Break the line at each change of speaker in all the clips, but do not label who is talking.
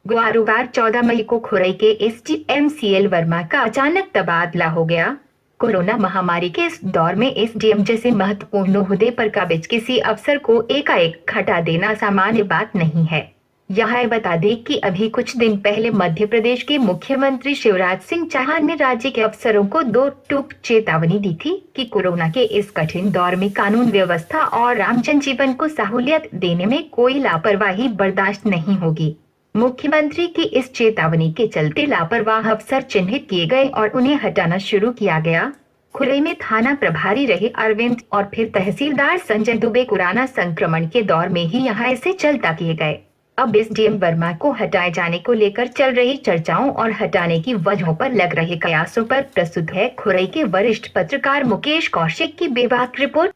गुरुवार 14 मई को खुरई के एसडीएम सीएल वर्मा का अचानक तबादला हो गया। कोरोना महामारी के इस दौर में एसडीएम जैसे महत्वपूर्ण ओहदे पर काबिज किसी अफसर को एकाएक हटा देना सामान्य बात नहीं है। यहाँ बता दें कि अभी कुछ दिन पहले मध्य प्रदेश के मुख्यमंत्री शिवराज सिंह चौहान ने राज्य के अफसरों को 2 टूक चेतावनी दी थी कि कोरोना के इस कठिन दौर में कानून व्यवस्था और आम जनजीवन को सहूलियत देने में कोई लापरवाही बर्दाश्त नहीं होगी। मुख्यमंत्री की इस चेतावनी के चलते लापरवाह अफसर चिन्हित किए गए और उन्हें हटाना शुरू किया गया। खुरई में थाना प्रभारी रहे अरविंद और फिर तहसीलदार संजय दुबे कोरोना संक्रमण के दौर में ही यहाँ ऐसे चलता किए गए। अब एसडीएम वर्मा को हटाए जाने को लेकर चल रही चर्चाओं और हटाने की वजहों पर लग रहे कयासों पर प्रस्तुत है खुरई के वरिष्ठ पत्रकार मुकेश कौशिक की बेबाक रिपोर्ट।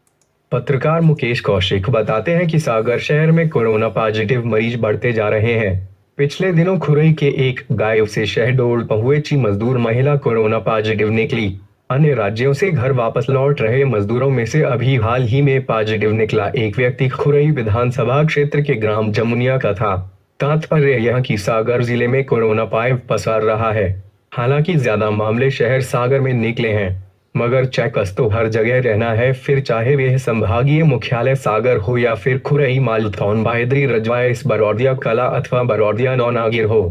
पत्रकार मुकेश कौशिक बताते हैं कि सागर शहर में कोरोना पॉजिटिव मरीज बढ़ते जा रहे हैं। पिछले दिनों खुरई के एक गांव से शहडोल पहुंची मजदूर महिला कोरोना पॉजिटिव निकली। अन्य राज्यों से घर वापस लौट रहे मजदूरों में से अभी हाल ही में पॉजिटिव निकला एक व्यक्ति खुरई विधानसभा क्षेत्र के ग्राम जमुनिया का था। तात्पर्य यह कि सागर जिले में कोरोना पाइप पसार रहा है। हालांकि ज्यादा मामले शहर सागर में निकले हैं, मगर चौकस तो हर जगह रहना है, फिर चाहे वह संभागीय मुख्यालय सागर हो या फिर खुरई मालथौन बायदरी रजवाइस बरौदिया कला अथवा बरौदिया नौनागिर हो।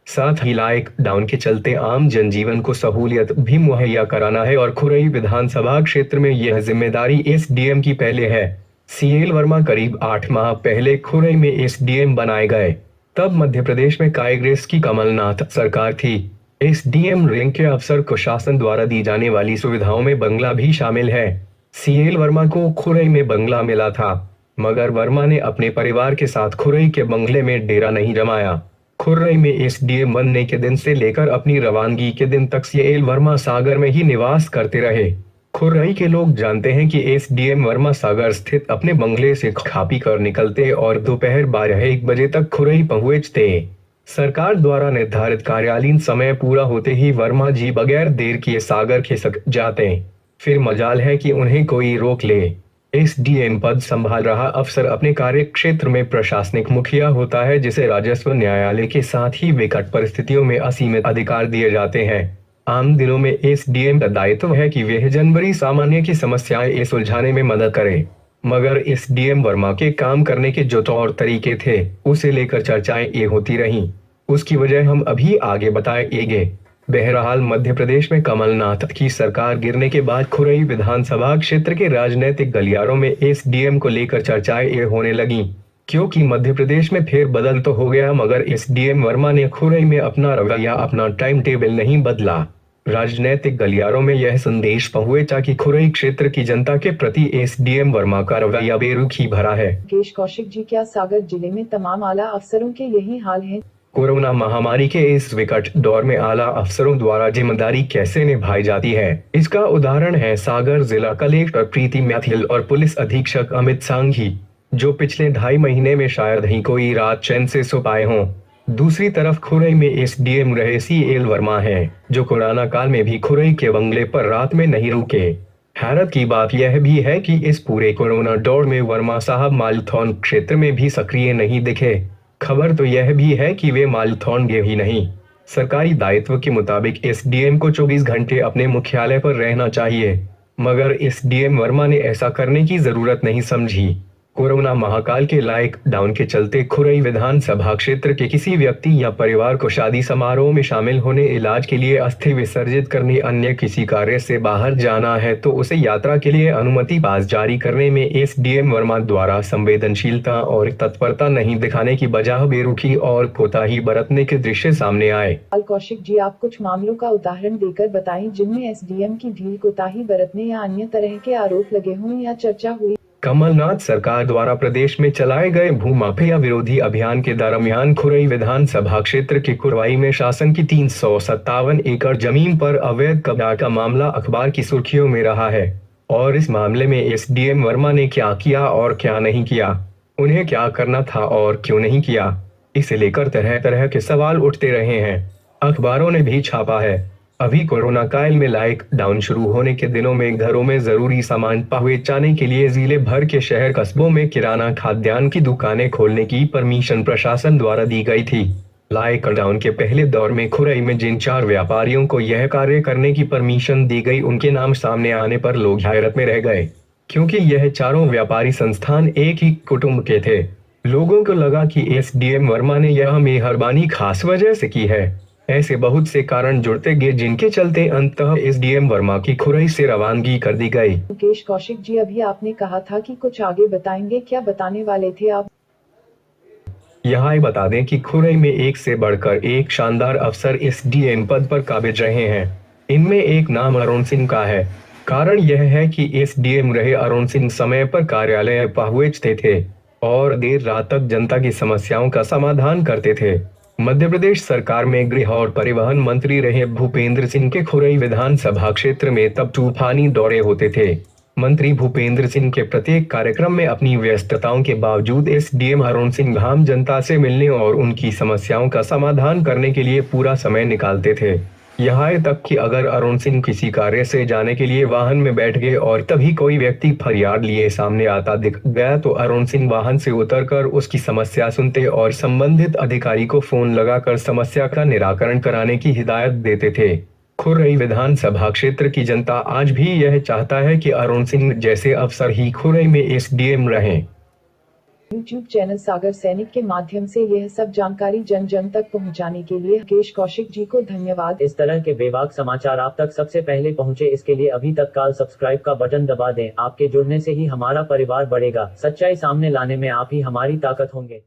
साथ ही लॉकडाउन के चलते आम जनजीवन को सहूलियत भी मुहैया कराना है और खुरई विधानसभा क्षेत्र में यह जिम्मेदारी एसडीएम की पहले है। सीएल वर्मा करीब 8 माह पहले खुरई में एसडीएम बनाए गए। तब मध्य प्रदेश में कांग्रेस की कमलनाथ सरकार थी। एसडीएम रैंक के अफसर को शासन द्वारा दी जाने वाली सुविधाओं में बंगला भी शामिल है। सीएल वर्मा को खुरई में बंगला मिला था, मगर वर्मा ने अपने परिवार के साथ खुरई के बंगले में डेरा नहीं जमाया। खुरई में एसडीएम बनने के दिन से लेकर अपनी रवानगी के दिन तक सीएल वर्मा सागर में ही निवास करते रहे। खुरई के लोग जानते हैं कि एसडीएम वर्मा सागर स्थित अपने बंगले से खा पी कर निकलते और दोपहर 12-1 बजे तक खुरई पहुंचते। सरकार द्वारा निर्धारित कार्यालयीन समय पूरा होते ही वर्मा जी बगैर देर किए सागर खिसक जाते। फिर मजाल है कि उन्हें कोई रोक ले। एसडीएम पद संभाल रहा अफसर अपने कार्य क्षेत्र में प्रशासनिक मुखिया होता है, जिसे राजस्व न्यायालय के साथ ही विकट परिस्थितियों में असीमित अधिकार दिए जाते हैं। आम दिनों में एसडीएम का दायित्व है कि वह जनवरी सामान्य की समस्याएं सुलझाने में मदद करे, मगर एसडीएम वर्मा के काम करने के जो तौर तरीके थे उसे लेकर चर्चाएं ये होती रहीं। उसकी वजह हम अभी आगे बताएंगे। बहरहाल मध्य प्रदेश में कमलनाथ की सरकार गिरने के बाद खुरई विधानसभा क्षेत्र के राजनीतिक गलियारों में एसडीएम को लेकर चर्चाएं ये होने लगी, क्योंकि मध्य प्रदेश में फेर बदल तो हो गया, मगर एसडीएम वर्मा ने खुरई में अपना रवैया अपना टाइम टेबल नहीं बदला। राजनीतिक गलियारों में यह संदेश पहुंचा कि खुरई क्षेत्र की जनता के प्रति एसडीएम वर्मा का रवैया बेरुखी भरा है।
मुकेश कौशिक जी, क्या सागर जिले में तमाम आला अफसरों के यही हाल है?
कोरोना महामारी के इस विकट दौर में आला अफसरों द्वारा जिम्मेदारी कैसे निभाई जाती है, इसका उदाहरण है सागर जिला कलेक्टर प्रीति मैथिल और पुलिस अधीक्षक अमित सांघी, जो पिछले 2.5 महीने में शायद ही कोई रात चैन से सो पाए हों। दूसरी तरफ खुरई में एसडीएम रहे सीएल वर्मा हैं, जो कोरोना काल में भी खुरई के बंगले पर रात में नहीं रुके। हैरत की बात यह भी है कि इस पूरे कोरोना दौर में वर्मा साहब मालथौन क्षेत्र में भी सक्रिय नहीं दिखे। खबर तो यह भी है कि वे मालथौन गए ही नहीं। सरकारी दायित्व के मुताबिक एसडीएम को 24 घंटे अपने मुख्यालय पर रहना चाहिए, मगर एसडीएम वर्मा ने ऐसा करने की जरूरत नहीं समझी। कोरोना महाकाल के लॉकडाउन के चलते खुरई विधानसभा क्षेत्र के किसी व्यक्ति या परिवार को शादी समारोह में शामिल होने, इलाज के लिए अस्थि विसर्जित करने, अन्य किसी कार्य से बाहर जाना है तो उसे यात्रा के लिए अनुमति पास जारी करने में एसडीएम वर्मा द्वारा संवेदनशीलता और तत्परता नहीं दिखाने की बजाय बेरुखी और कोताही बरतने के दृश्य सामने आए।
कौशिक जी, आप कुछ मामलों का उदाहरण देकर बताएं जिनमें एसडीएम की ढील कोताही बरतने या अन्य तरह के आरोप लगे हों या चर्चा हुई।
कमलनाथ सरकार द्वारा प्रदेश में चलाए गए भूमाफिया विरोधी अभियान के दरमियान खुरई विधानसभा क्षेत्र के कुरवाई में शासन की 357 एकड़ जमीन पर अवैध कब्जा का मामला अखबार की सुर्खियों में रहा है। और इस मामले में एसडीएम वर्मा ने क्या किया और क्या नहीं किया, उन्हें क्या करना था और क्यों नहीं किया, इसे लेकर तरह तरह के सवाल उठते रहे हैं। अखबारों ने भी छापा है। अभी कोरोना काल में लॉकडाउन शुरू होने के दिनों में घरों में जरूरी सामान पहुंचाने के लिए जिले भर के शहर कस्बों में किराना खाद्यान्न की दुकानें खोलने की परमिशन प्रशासन द्वारा दी गई थी। लॉकडाउन के पहले दौर में खुरई में जिन 4 व्यापारियों को यह कार्य करने की परमिशन दी गई उनके नाम सामने आने पर लोग हैरत में रह गए, क्योंकि यह चारों व्यापारी संस्थान एक ही कुटुंब के थे। लोगों को लगा कि एसडीएम वर्मा ने यह मेहरबानी खास वजह से की है। ऐसे बहुत से कारण जुड़ते गए जिनके चलते अंततः एसडीएम वर्मा की खुरई से रवानगी कर दी गई।
मुकेश कौशिक जी, अभी आपने कहा था कि कुछ आगे बताएंगे, क्या बताने वाले थे आप?
यहाँ बता दें कि खुरई में एक से बढ़कर एक शानदार अफसर एसडीएम पद पर काबिज रहे हैं। इनमें एक नाम अरुण सिंह का है। कारण यह है कि एसडीएम रहे अरुण सिंह समय पर कार्यालय पहुंचते थे और देर रात तक जनता की समस्याओं का समाधान करते थे। मध्य प्रदेश सरकार में गृह और परिवहन मंत्री रहे भूपेंद्र सिंह के खुरई विधानसभा क्षेत्र में तब तूफानी दौरे होते थे। मंत्री भूपेंद्र सिंह के प्रत्येक कार्यक्रम में अपनी व्यस्तताओं के बावजूद एसडीएम अरुण सिंह आम जनता से मिलने और उनकी समस्याओं का समाधान करने के लिए पूरा समय निकालते थे। यहाँ तक कि अगर अरुण सिंह किसी कार्य से जाने के लिए वाहन में बैठ गए और तभी कोई व्यक्ति फरियाद लिए सामने आता दिख गया तो अरुण सिंह वाहन से उतरकर उसकी समस्या सुनते और संबंधित अधिकारी को फोन लगाकर समस्या का निराकरण कराने की हिदायत देते थे। खुरई विधानसभा क्षेत्र की जनता आज भी यह चाहता है कि अरुण सिंह जैसे अफसर ही खुरई में एसडीएम रहें।
यूट्यूब चैनल सागर सैनिक के माध्यम से यह सब जानकारी जन जन तक पहुंचाने के लिए मुकेश कौशिक जी को धन्यवाद।
इस तरह के बेबाक समाचार आप तक सबसे पहले पहुंचे, इसके लिए अभी तक काल सब्सक्राइब का बटन दबा दें। आपके जुड़ने से ही हमारा परिवार बढ़ेगा। सच्चाई सामने लाने में आप ही हमारी ताकत होंगे।